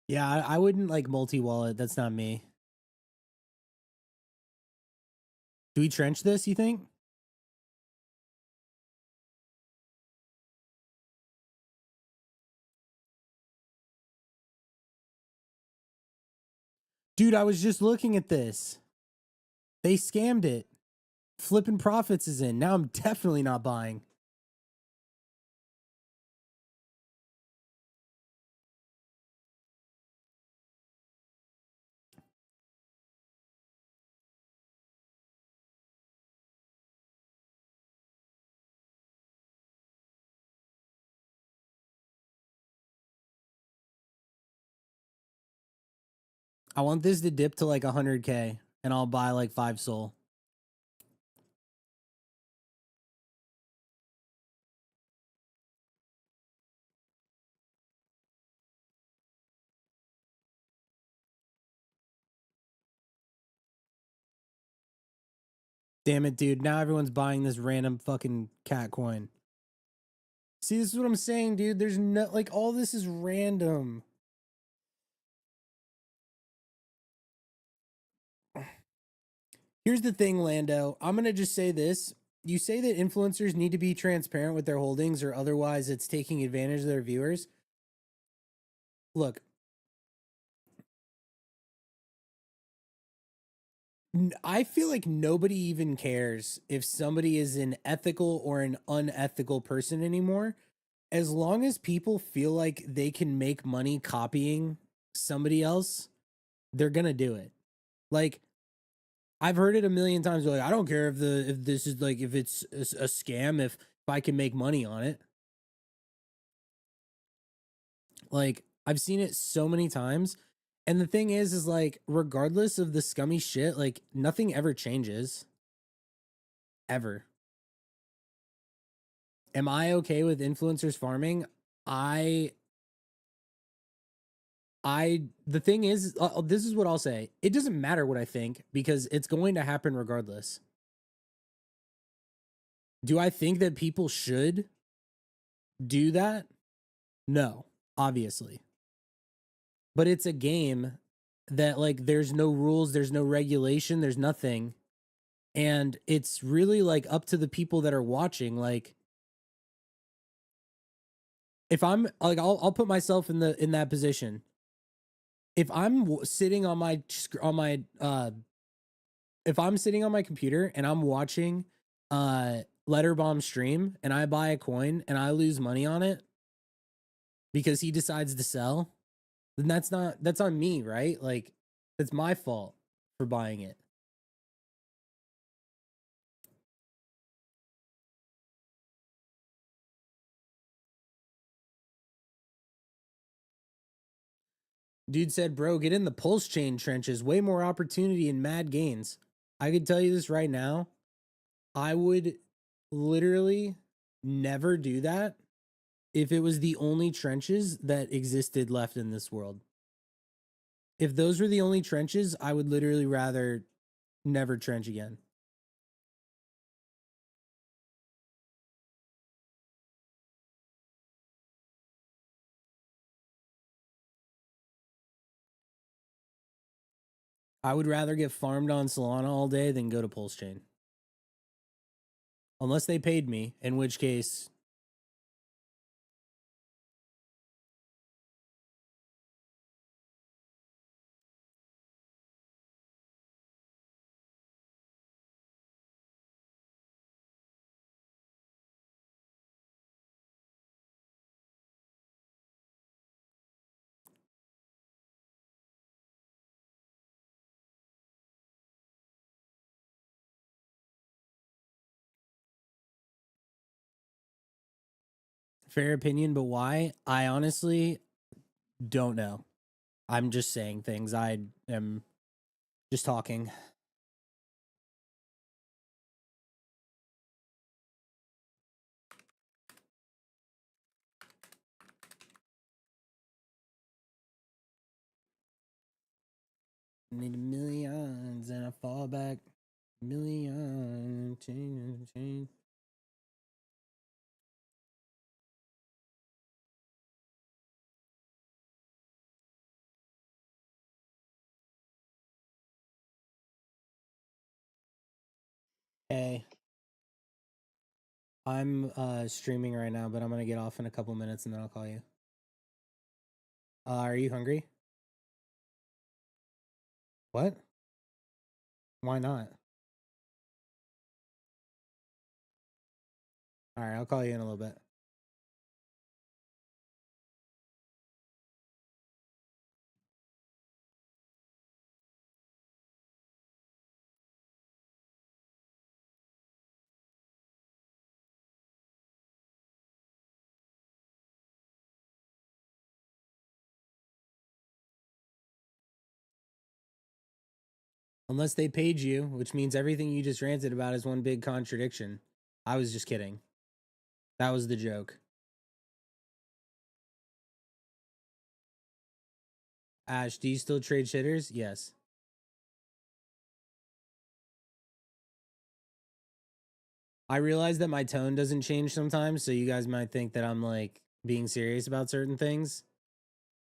Yeah, I wouldn't like multi-wallet. That's not me. Do we trench this, you think? Dude, I was just looking at this. They scammed it. Flipping Profits is in. Now I'm definitely not buying. I want this to dip to like 100K and I'll buy like 5 soul. Damn it, dude. Now everyone's buying this random fucking cat coin. See, this is what I'm saying, dude. There's no, like, all this is random. Here's the thing, Lando. I'm going to just say this. You say that influencers need to be transparent with their holdings or otherwise it's taking advantage of their viewers. Look, I feel like nobody even cares if somebody is an ethical or an unethical person anymore. As long as people feel like they can make money copying somebody else, they're going to do it. Like, I've heard it a million times. Like, I don't care if this is like if it's a scam. If I can make money on it, like I've seen it so many times. And the thing is like regardless of the scummy shit, like nothing ever changes, ever. Am I okay with influencers farming? I the thing is, this is what I'll say. It doesn't matter what I think because it's going to happen regardless. Do I think that people should do that? No, obviously. But it's a game that like there's no rules, there's no regulation, there's nothing. And it's really like up to the people that are watching. Like if I'm like I'll put myself in that position. If I'm sitting on my if I'm sitting on my computer and I'm watching Letterbomb stream and I buy a coin and I lose money on it because he decides to sell, then that's on me, right? Like it's my fault for buying it. Dude said, bro, get in the pulse chain trenches. Way more opportunity and mad gains. I could tell you this right now. I would literally never do that if it was the only trenches that existed left in this world. If those were the only trenches, I would literally rather never trench again. I would rather get farmed on Solana all day than go to pulse chain. Unless they paid me, in which case fair opinion, but why? I honestly don't know. I'm just saying things. I am just talking. Need millions and I fall back. Million change. Hey, I'm streaming right now, but I'm gonna get off in a couple minutes and then I'll call you. Are you hungry? What? Why not? All right, I'll call you in a little bit. Unless they paid you, which means everything you just ranted about is one big contradiction. I was just kidding. That was the joke. Ash, do you still trade shitters? Yes. I realize that my tone doesn't change sometimes, so you guys might think that I'm like being serious about certain things.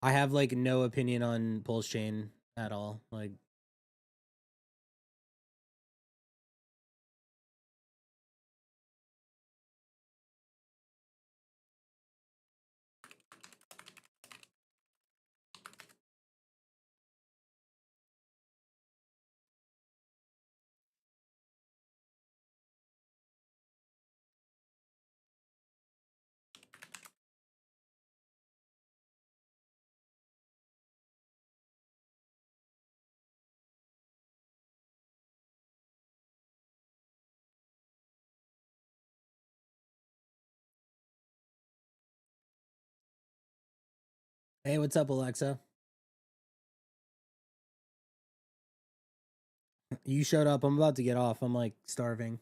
I have like no opinion on Pulse Chain at all. Like, hey, what's up, Alexa? You showed up. I'm about to get off. I'm like starving.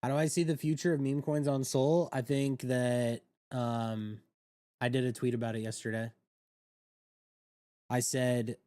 How do I see the future of meme coins on Sol? I think that I did a tweet about it yesterday. I said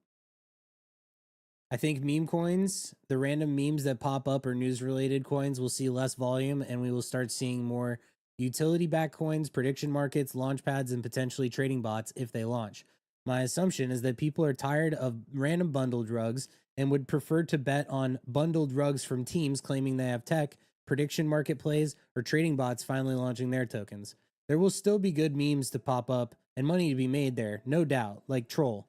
I think meme coins, the random memes that pop up or news related coins will see less volume and we will start seeing more utility backed coins, prediction markets, launch pads, and potentially trading bots if they launch. My assumption is that people are tired of random bundle drugs and would prefer to bet on bundled drugs from teams claiming they have tech, prediction market plays, or trading bots finally launching their tokens. There will still be good memes to pop up and money to be made there, no doubt, like Troll.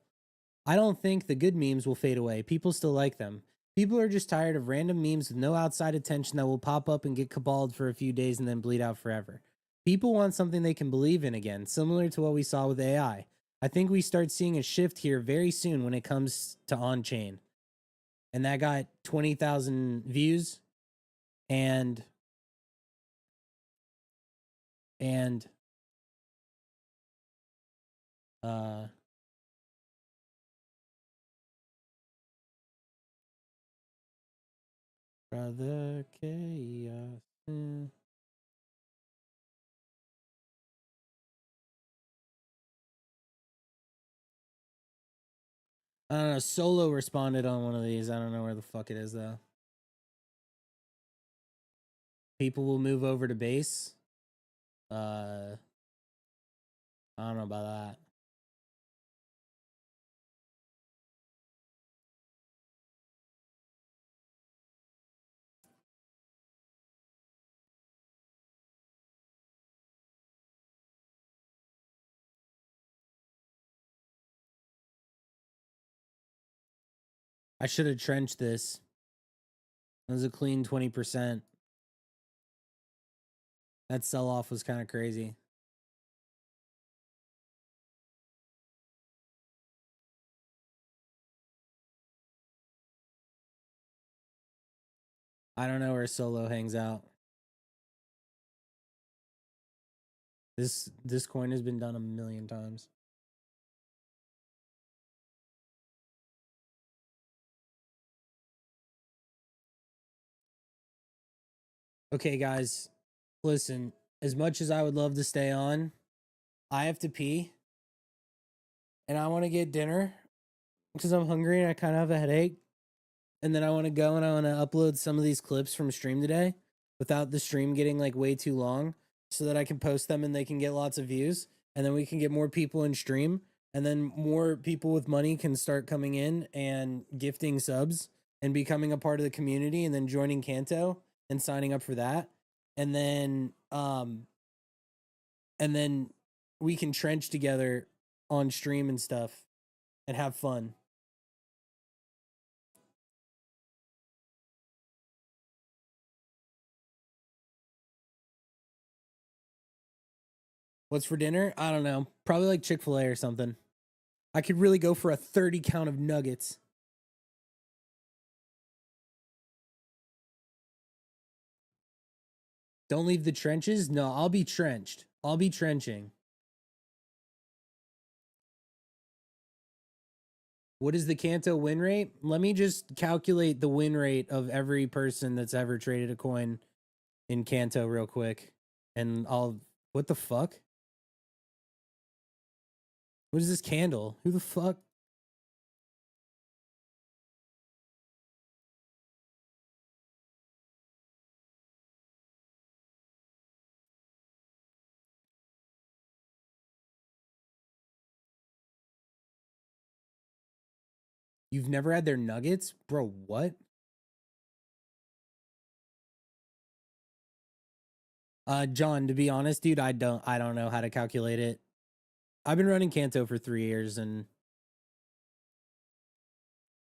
I don't think the good memes will fade away. People still like them. People are just tired of random memes with no outside attention that will pop up and get caballed for a few days and then bleed out forever. People want something they can believe in again, similar to what we saw with AI. I think we start seeing a shift here very soon when it comes to on chain. And that got 20,000 views and and uh brother chaos. I don't know. Solo responded on one of these. I don't know where the fuck it is though. People will move over to base. I don't know about that. I should have trenched this. It was a clean 20%. That sell off was kind of crazy. I don't know where Solo hangs out. This coin has been done a million times. Okay, guys, listen. As much as I would love to stay on, I have to pee, and I want to get dinner because I'm hungry and I kind of have a headache. And then I want to go and I want to upload some of these clips from stream today without the stream getting like way too long so that I can post them and they can get lots of views and then we can get more people in stream and then more people with money can start coming in and gifting subs and becoming a part of the community and then joining Kanto and signing up for that. And then we can trench together on stream and stuff and have fun. What's for dinner? I don't know. Probably like Chick-fil-A or something. I could really go for a 30 count of nuggets. Don't leave the trenches? No, I'll be trenched. I'll be trenching. What is the Kanto win rate? Let me just calculate the win rate of every person that's ever traded a coin in Kanto real quick. And I'll... What the fuck? What is this candle? Who the fuck? You've never had their nuggets? Bro, what? John, to be honest, dude, I don't know how to calculate it. I've been running Kanto for 3 years and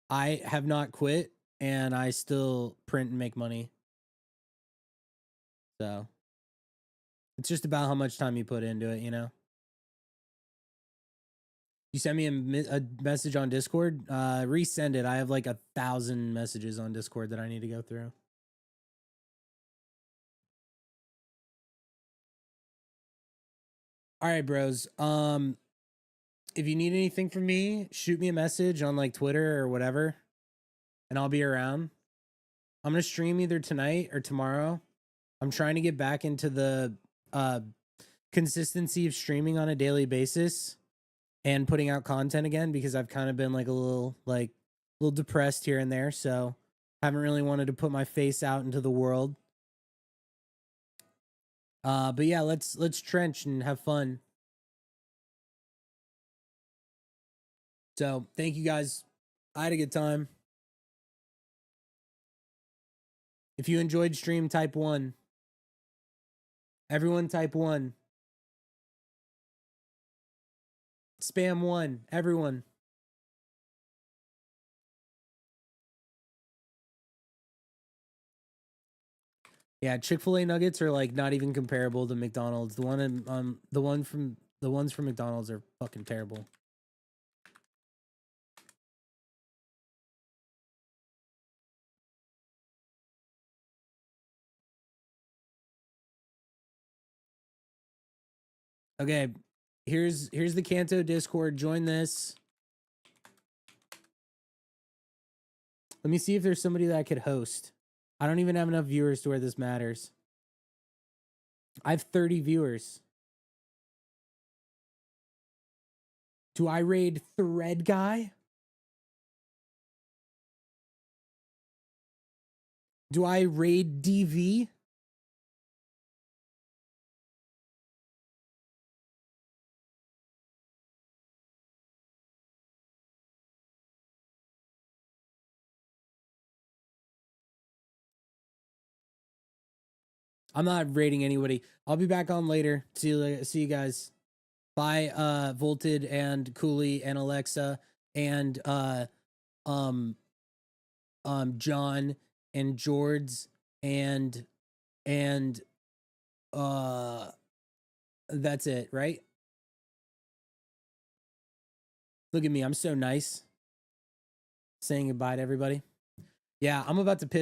I have not quit and I still print and make money. So it's just about how much time you put into it, you know? You send me a message on Discord, resend it. I have like 1,000 messages on Discord that I need to go through. All right, bros. If you need anything from me, shoot me a message on like Twitter or whatever, and I'll be around. I'm gonna stream either tonight or tomorrow. I'm trying to get back into the consistency of streaming on a daily basis and putting out content again because I've kind of been like a little depressed here and there, so haven't really wanted to put my face out into the world. But yeah, let's trench and have fun. So thank you guys. I had a good time. If you enjoyed stream, type 1. Everyone type 1. Spam 1. Everyone. Yeah, Chick-fil-A nuggets are like not even comparable to McDonald's. The ones from McDonald's are fucking terrible. Okay, here's the Kanto Discord. Join this. Let me see if there's somebody that I could host. I don't even have enough viewers to where this matters. I have 30 viewers. Do I raid Thread Guy? Do I raid DV? I'm not rating anybody. I'll be back on later. See you guys. Bye, Volted and Cooley and Alexa and John and George and that's it, right? Look at me, I'm so nice. Saying goodbye to everybody. Yeah, I'm about to piss